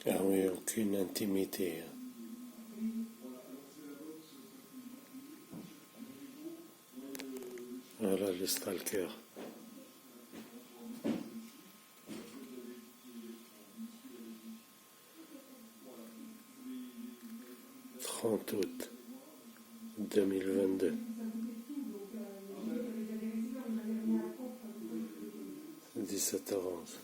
Ah oui, aucune intimité. Voilà le stalker. 30 août 2022. 17h11.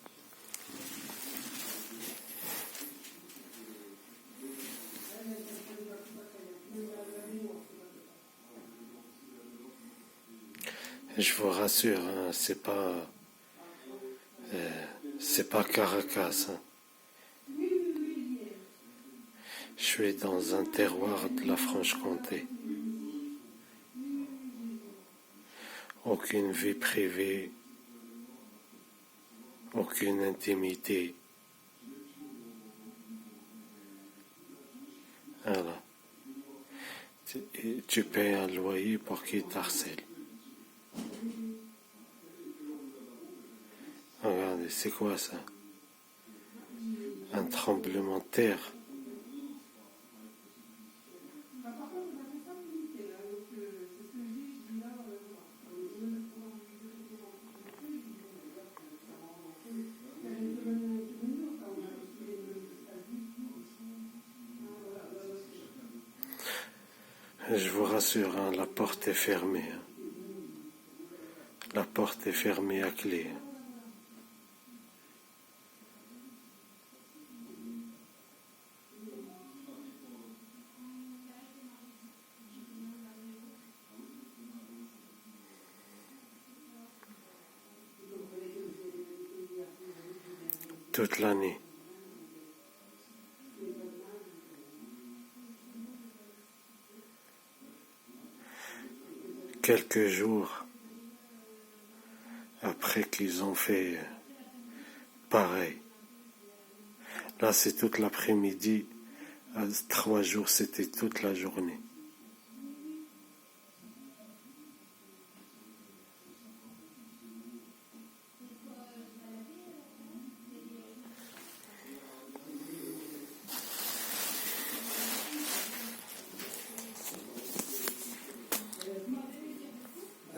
Je vous rassure, hein, c'est pas Caracas. Hein. Je suis dans un terroir de la Franche-Comté. Aucune vie privée, aucune intimité. Voilà. Tu payes un loyer pour qu'il t'harcèle. Regardez, c'est quoi ça? Un tremblement de terre. Je vous rassure, hein, la porte est fermée. Hein. La porte est fermée à clé. Toute l'année. Quelques jours après qu'ils ont fait pareil. Là, c'est toute l'après-midi. À 3 jours, c'était toute la journée.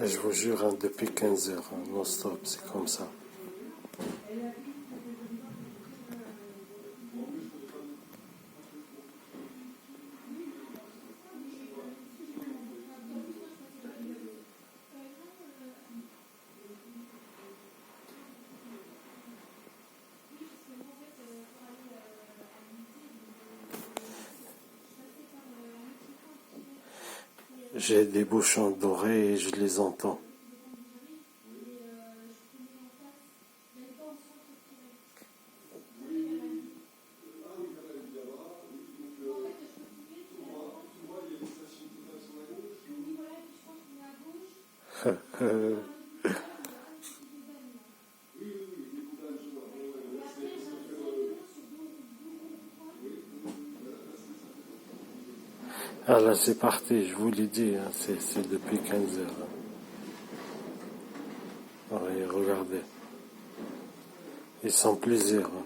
Et je vous jure, hein, depuis 15 heures, hein, non-stop, c'est comme ça. J'ai des bouchons d'oreilles et je les entends. Ah là, c'est parti, je vous l'ai dit, hein, c'est depuis 15 heures. Hein. Oui, regardez. Ils sont plusieurs. Hein.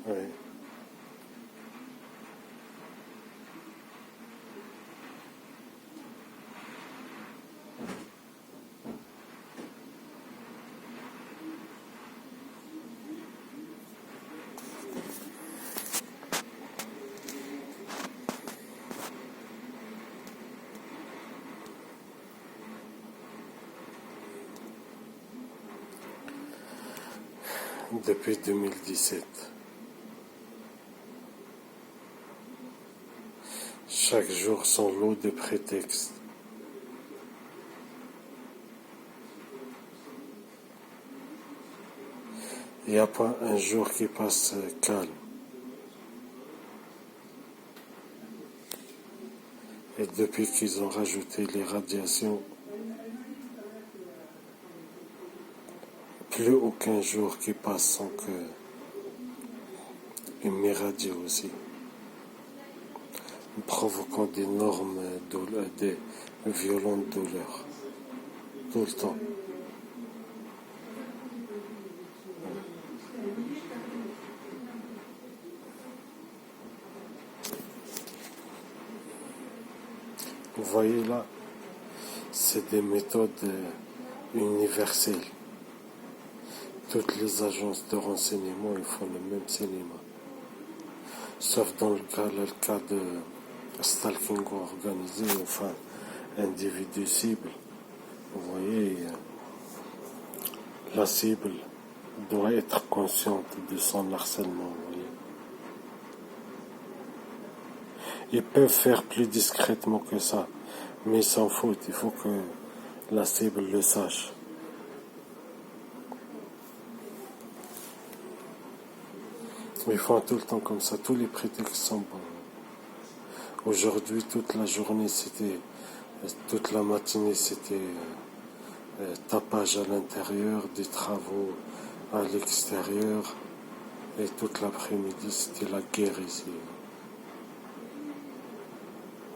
Oui. Depuis 2017. Chaque jour son lot de prétextes. Il n'y a pas un jour qui passe calme. Et depuis qu'ils ont rajouté les radiations, plus aucun jour qui passe sans que une m'irradie aussi, provoquant d'énormes douleurs, des violentes douleurs. tout le temps. Vous voyez là, c'est des méthodes universelles. Toutes les agences de renseignement, ils font le même cinéma. Sauf dans le cas de stalking organisé, enfin, individu cible. Vous voyez, la cible doit être consciente de son harcèlement. Vous voyez. Ils peuvent faire plus discrètement que ça, mais ils s'en foutent. Il faut que la cible le sache. Ils font tout le temps comme ça, tous les prétextes sont bons. Aujourd'hui, toute la journée, toute la matinée, c'était tapage à l'intérieur, des travaux à l'extérieur, et toute l'après-midi, c'était la guerre ici.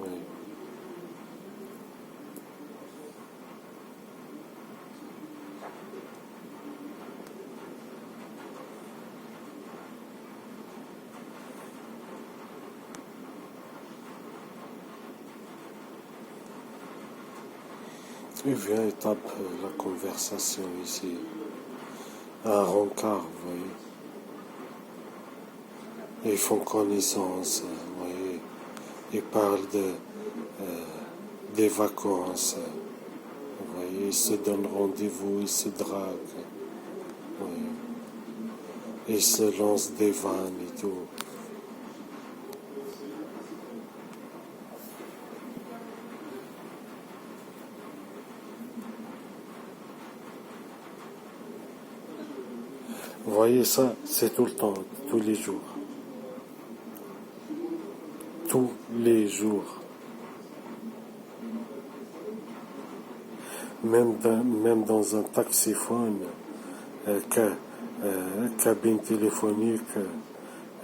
Oui. Il vient et tape la conversation ici, à un rencard, vous voyez. Et ils font connaissance, vous voyez. Ils parlent des vacances, vous voyez. Ils se donnent rendez-vous, ils se draguent, vous voyez. Ils se lancent des vannes et tout. Vous voyez ça, c'est tout le temps, tous les jours. Tous les jours. Même dans un taxiphone, cabine téléphonique,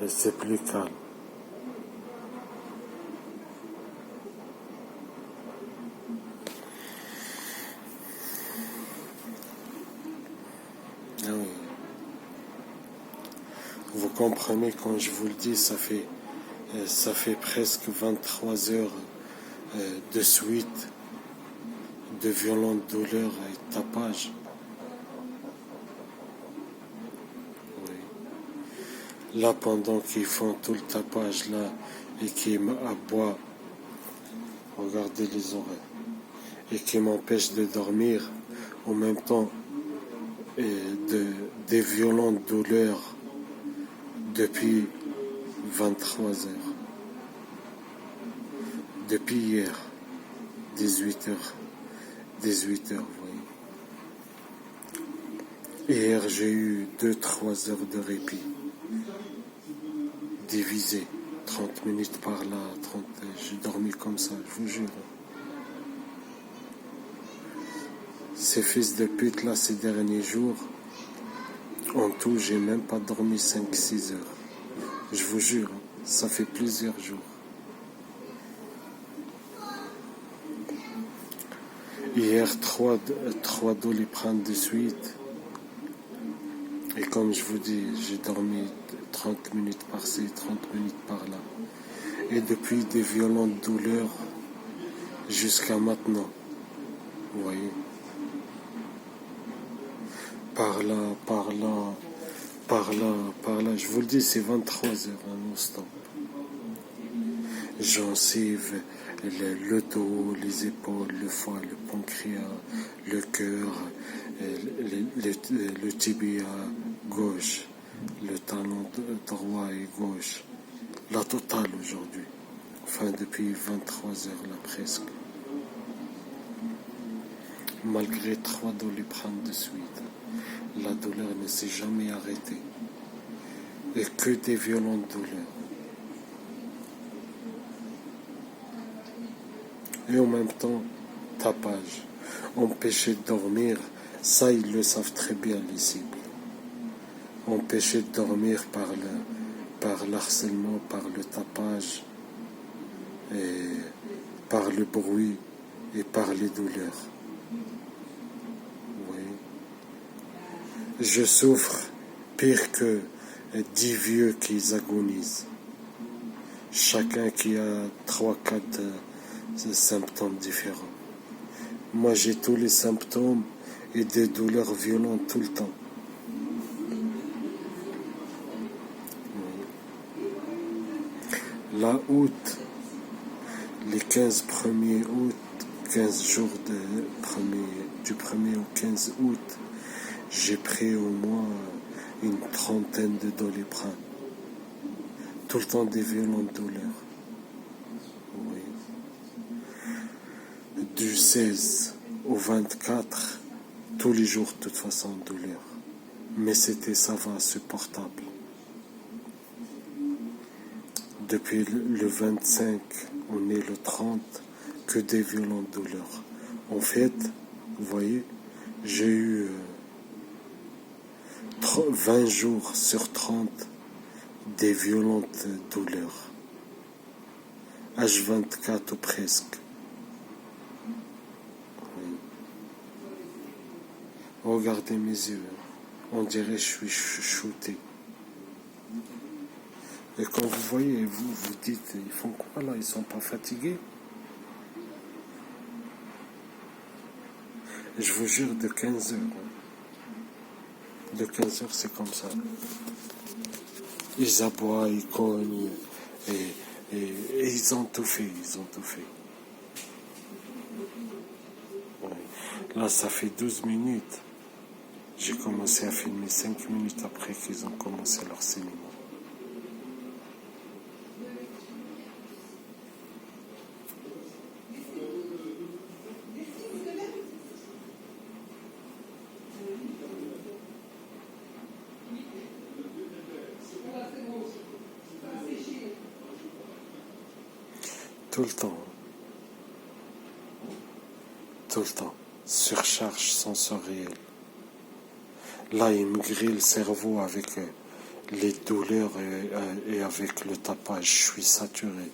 c'est plus calme. Ah oui. Vous comprenez quand je vous le dis, ça fait presque 23 heures de suite de violentes douleurs et tapage. Oui. Là, pendant qu'ils font tout le tapage là et qu'ils m'aboient, regardez les oreilles, et qui m'empêchent de dormir, en même temps des violentes douleurs depuis 23 heures. Depuis hier, 18 heures. 18 heures, vous voyez. Hier, j'ai eu 2-3 heures de répit. Divisé. 30 minutes par là, 30. J'ai dormi comme ça, je vous jure. Ces fils de pute là, ces derniers jours, en tout, j'ai même pas dormi 5-6 heures. Je vous jure, ça fait plusieurs jours. Hier, 3 Doliprane de suite. Et comme je vous dis, j'ai dormi 30 minutes par-ci, 30 minutes par-là. Et depuis des violentes douleurs jusqu'à maintenant. Vous voyez. Par là, par là, par là, par là. Je vous le dis, c'est 23 heures en non-stop. Gencives, le dos, les épaules, le foie, le pancréas, le cœur, le tibia gauche, le talon droit et gauche. La totale aujourd'hui. Enfin, depuis 23 heures là presque. Malgré 3 Doliprane de suite, la douleur ne s'est jamais arrêtée. Et que des violentes douleurs. Et en même temps, tapage, empêcher de dormir, ça ils le savent très bien les cibles. Empêcher de dormir par l'harcèlement, par le tapage, et par le bruit et par les douleurs. Je souffre pire que 10 vieux qui agonisent. Chacun qui a 3, 4 symptômes différents. Moi, j'ai tous les symptômes et des douleurs violentes tout le temps. La août, les 15 premiers août, 15 jours du 1er au 15 août, j'ai pris au moins une trentaine de Doliprane. Tout le temps des violentes douleurs. Oui. Du 16 au 24, tous les jours, de toute façon, douleur. Mais ça va, supportable. Depuis le 25, on est le 30, que des violentes douleurs. En fait, vous voyez, j'ai eu 20 jours sur 30 des violentes douleurs. H24 ou presque. Oui. Regardez mes yeux. On dirait que je suis shooté. Et quand vous voyez, vous dites, ils font quoi là? Ils sont pas fatigués? Je vous jure, de 15 heures. De 15 heures, c'est comme ça. Ils aboient, ils cognent, et ils ont tout fait, Ouais. Là, ça fait 12 minutes. J'ai commencé à filmer 5 minutes après qu'ils ont commencé leur cinéma. Tout le temps. Tout le temps. Surcharge sensorielle. Là, il me grille le cerveau avec les douleurs et avec le tapage. Je suis saturé.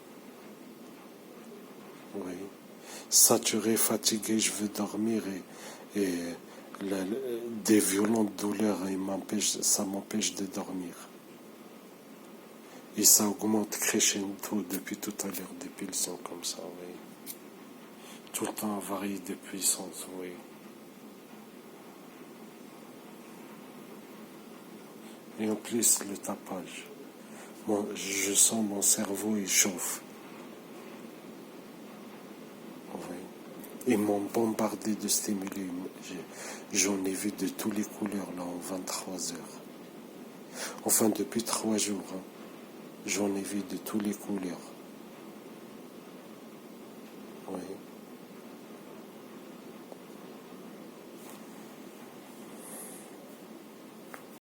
Oui. Saturé, fatigué, je veux dormir et des violentes douleurs, ça m'empêche de dormir. Et ça augmente crescendo depuis tout à l'heure, des pulsions comme ça, oui. Tout le temps varie de puissance, oui. Et en plus, le tapage. Bon, je sens mon cerveau, il chauffe. Oui. Ils m'ont bombardé de stimuli. J'en ai vu de toutes les couleurs, là, en 23 heures. Enfin, depuis 3 jours, hein. J'en ai vu de toutes les couleurs. Oui.